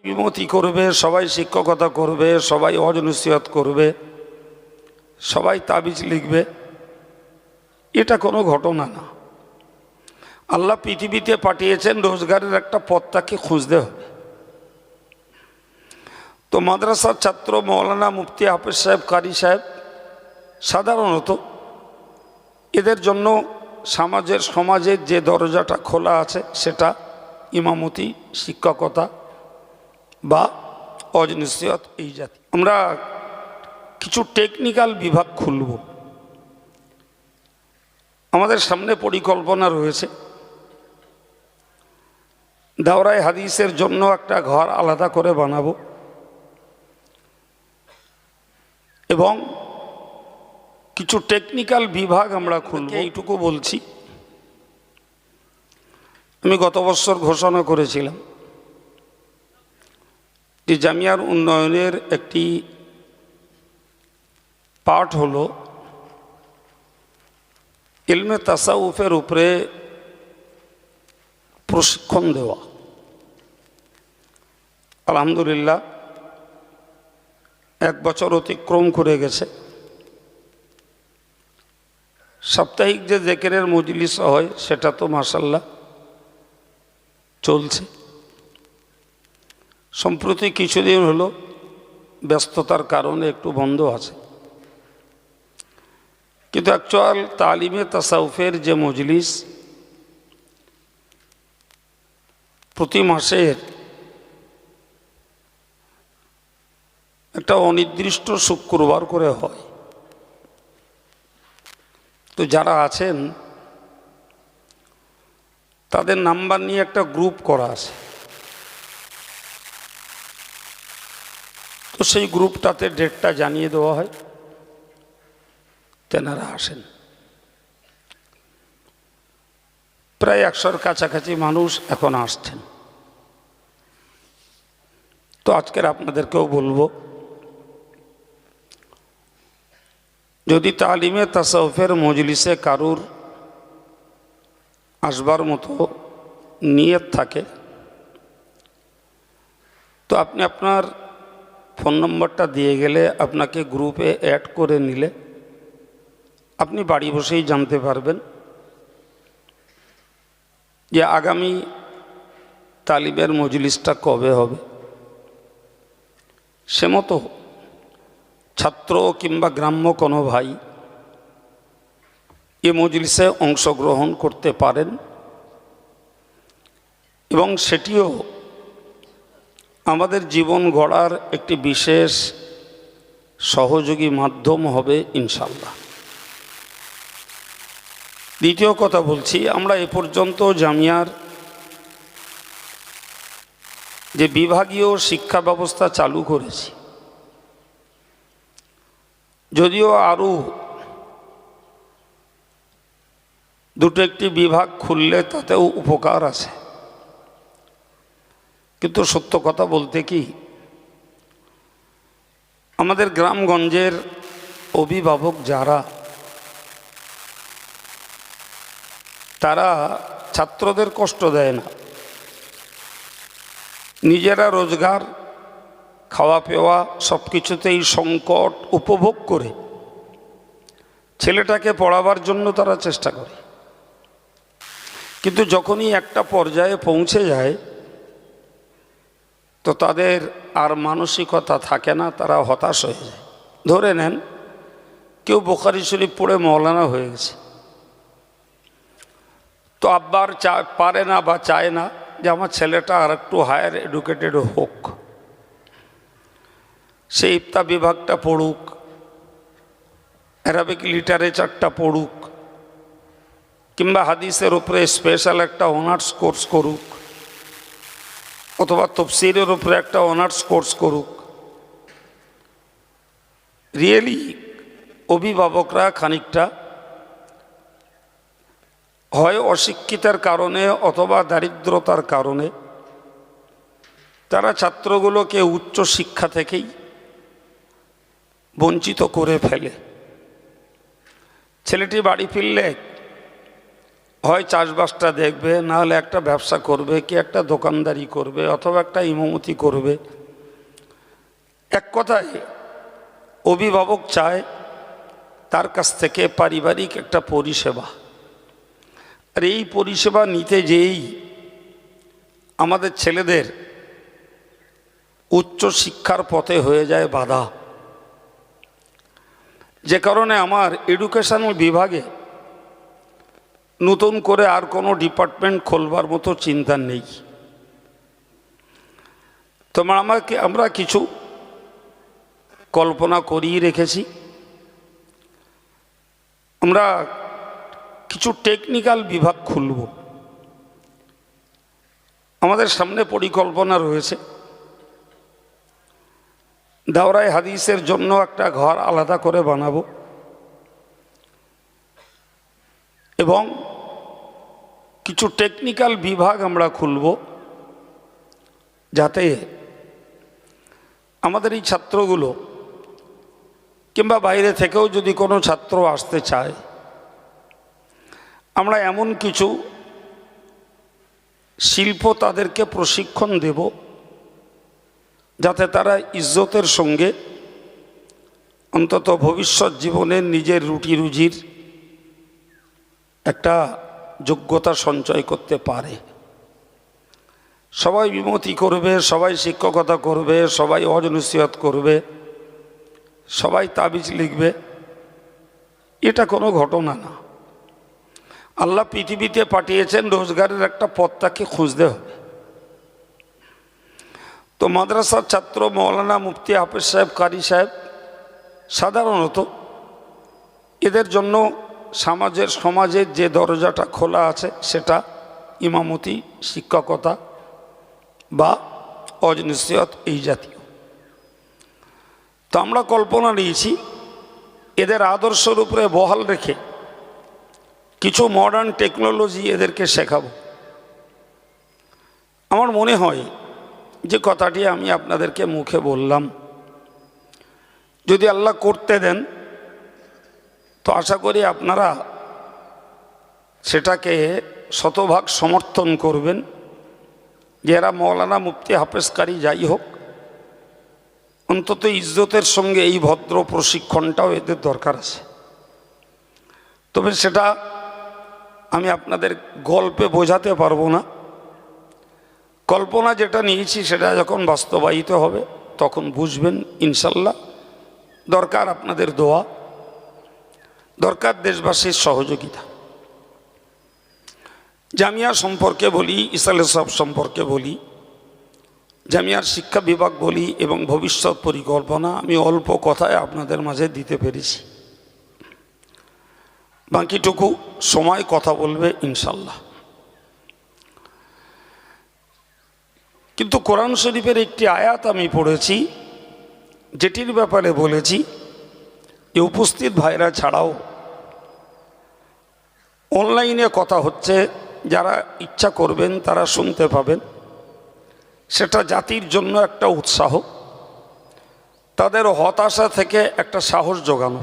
বিমতি করবে, সবাই শিক্ষকতা করবে, সবাই ওয়াজ নসিহত করবে, সবাই তাবিজ লিখবে, এটা কোনো ঘটনা না। আল্লাহ পৃথিবীতে পাঠিয়েছেন রোজগারের একটা পথ তাকে খুঁজতে হবে। তো মাদ্রাসার ছাত্র মৌলানা মুফতি হাফেজ সাহেব, কারি সাহেব সাধারণত এদের জন্য সমাজের যে দরজাটা খোলা আছে সেটা ইমামতি, শিক্ষকতা বা ওয়াজ নসিহত এই জাতি। আমরা কিছু টেকনিক্যাল বিভাগ খুলব। আমাদের সামনে পরিকল্পনা রয়েছে দাওরায়ে হাদিসের জন্য একটা ঘর আলাদা করে বানাবো এবং কিছু টেকনিক্যাল বিভাগ আমরা খুলব। এইটুকু বলছি, আমি গত বছর ঘোষণা করেছিলাম যে জামিয়ার উন্নয়নের একটি পার্ট হলো ইলমে তাসাউফের উপরে প্রশিক্ষণ দেওয়া। আলহামদুলিল্লাহ 1 বছর অতিক্রম করে গেছে। সাপ্তাহিক যে জিকিরের মজলিস হয় সেটা তো মাশাআল্লাহ চলছে। সম্প্রতি কিছুদিন হলো ব্যস্ততার কারণে একটু বন্ধ আছে, কিন্তু অ্যাকচুয়াল তালিমে তাসাউফের যে মজলিস প্রতি মাসের একটা অনির্দিষ্ট শুক্রবার করে হয়। তো যারা আছেন তাদের নাম্বার নিয়ে একটা গ্রুপ করা আছে। তো সেই গ্রুপটাতে ডেটটা জানিয়ে দেওয়া হয়, তেনারা আসেন। প্রায় 100-র কাছাকাছি মানুষ এখন আসছেন। তো আজকের আপনাদেরকেও বলবো, যদি তালিমে তাসাউফের মজলিসে কারুর আসবার মতো নিয়ত থাকে তো আপনি আপনার ফোন নম্বরটা দিয়ে গেলে আপনাকে গ্রুপে অ্যাড করে নিলে আপনি বাড়ি বসেই জানতে পারবেন যে আগামী তালিমের মজলিসটা কবে হবে। সে মতো ছাত্র কিংবা গ্রাম্য কোনো ভাই এ মজলিসে অংশগ্রহণ করতে পারেন এবং সেটিও আমাদের জীবন গড়ার একটি বিশেষ সহযোগী মাধ্যম হবে ইনশাআল্লাহ। দ্বিতীয় কথা বলছি, আমরা এ পর্যন্ত জামিয়ার যে বিভাগীয় শিক্ষা ব্যবস্থা চালু করেছি, যদিও আরও 2-1টি বিভাগ খুললে তাতেও উপকার আছে, কিন্তু সত্য কথা বলতে কি আমাদের গ্রামগঞ্জের অভিভাবক যারা, তারা ছাত্রদের কষ্ট দেয় না, নিজেরা রোজগার, খাওয়া পেওয়া সব কিছুতেই সংকট উপভোগ করে ছেলেটাকে পড়াবার জন্য তারা চেষ্টা করে। কিন্তু যখনই একটা পর্যায়ে পৌঁছে যায় তো তাদের আর মানসিকতা থাকে না, তারা হতাশ হয়ে যায়। ধরে নেন কেউ বুখারী শরীফ পড়ে মৌলানা হয়ে গেছে, তো আব্বার পারে না বা চায় না যে আমার ছেলেটা আর একটু হায়ার এডুকেটেড হোক, সে ইফতা বিভাগটা পড়ুক, অ্যারাবিক লিটারেচারটা পড়ুক, কিংবা হাদিসের উপরে স্পেশাল একটা অনার্স কোর্স করুক, অথবা তফসিরের উপরে একটা অনার্স কোর্স করুক। রিয়েলি অভিভাবকরা খানিকটা হয় অশিক্ষিতার কারণে অথবা দারিদ্রতার কারণে তারা ছাত্রগুলোকে উচ্চ শিক্ষা থেকেই বঞ্চিত করে ফেলে। ছেলেটি বাড়ি ফিরলে হয় চাষবাসটা দেখবে, না হলে একটা ব্যবসা করবে, কি একটা দোকানদারি করবে, অথবা একটা ইমামতি করবে। এক কথায় অভিভাবক চায় তার কাছ থেকে পারিবারিক একটা পরিষেবা, আর এই পরিষেবা নিতে যেই আমাদের ছেলেদের উচ্চ শিক্ষার পথে হয়ে যায় বাধা। যে কারণে আমার এডুকেশনাল বিভাগে নতুন করে আর কোনো ডিপার্টমেন্ট খোলবার মতো চিন্তা নেই। তোমার আমরা কিছু কল্পনা করিয়ে রেখেছি। আমরা কিছু টেকনিক্যাল বিভাগ খুলব। আমাদের সামনে পরিকল্পনা রয়েছে দাওরায়ে হাদিসের জন্য একটা ঘর আলাদা করে বানাবো, এবং কিছু টেকনিক্যাল বিভাগ আমরা খুলব, যাতে আমাদের এই ছাত্রগুলো কিংবা বাইরে থেকেও যদি কোনো ছাত্র আসতে চায়, আমরা এমন কিছু শিল্প তাদেরকে প্রশিক্ষণ দেব যাতে তারা ইজ্জতের সঙ্গে অন্তত ভবিষ্যৎ জীবনে নিজের রুটি রুজির একটা যোগ্যতা সঞ্চয় করতে পারে। সবাই বিমতি করবে, সবাই শিক্ষকতা করবে, সবাই ওয়াজ নসিহত করবে, সবাই তাবিজ লিখবে, এটা কোনো ঘটনা না। আল্লাহ পৃথিবীতে পাঠিয়েছেন রোজগারের একটা পথ তাকে খুঁজতে হবে। তো মাদ্রাসার ছাত্র মৌলানা মুফতি হাফেজ সাহেব, কারি সাহেব সাধারণত এদের জন্য সমাজের যে দরজাটা খোলা আছে সেটা ইমামতি, শিক্ষকতা বা ওয়াজ নসিহত এই জাতীয়। তো আমরা কল্পনা নিয়েছি এদের আদর্শের উপরে বহাল রেখে কিছু মডার্ন টেকনোলজি এদেরকে শেখাবো। আমার মনে হয় যে কথাটি আমি আপনাদেরকে মুখে বললাম, যদি আল্লাহ করতে দেন তো আশা করি আপনারা সেটাকে শতভাগ সমর্থন করবেন। যে এরা মৌলানা মুফতি হাফেজ কারি যাই হোক, অন্তত ইজ্জতের সঙ্গে এই ভদ্র প্রশিক্ষণটাও এদের দরকার আছে। তবে সেটা আমি আপনাদের গল্পে বোঝাতে পারবো না। কল্পনা যেটা নিয়েছি সেটা যখন বাস্তবায়িত হবে তখন বুঝবেন ইনশাল্লাহ। দরকার আপনাদের দোয়া, দরকার দেশবাসীর সহযোগিতা। জামিয়া সম্পর্কে বলি, ইসালে সাহেব সম্পর্কে বলি, জামিয়ার শিক্ষা বিভাগ বলি এবং ভবিষ্যৎ পরিকল্পনা আমি অল্প কথায় আপনাদের মাঝে দিতে পেরেছি। বাকিটুকু সময় কথা বলবে ইনশাল্লাহ। কিন্তু কোরআন শরীফের একটি আয়াত আমি পড়েছি, যেটির ব্যাপারে বলেছি যে উপস্থিত ভাইরা ছাড়াও অনলাইনে কথা হচ্ছে, যারা ইচ্ছা করবেন তারা শুনতে পাবেন। সেটা জাতির জন্য একটা উৎসাহ, তাদের হতাশা থেকে একটা সাহস জোগানো।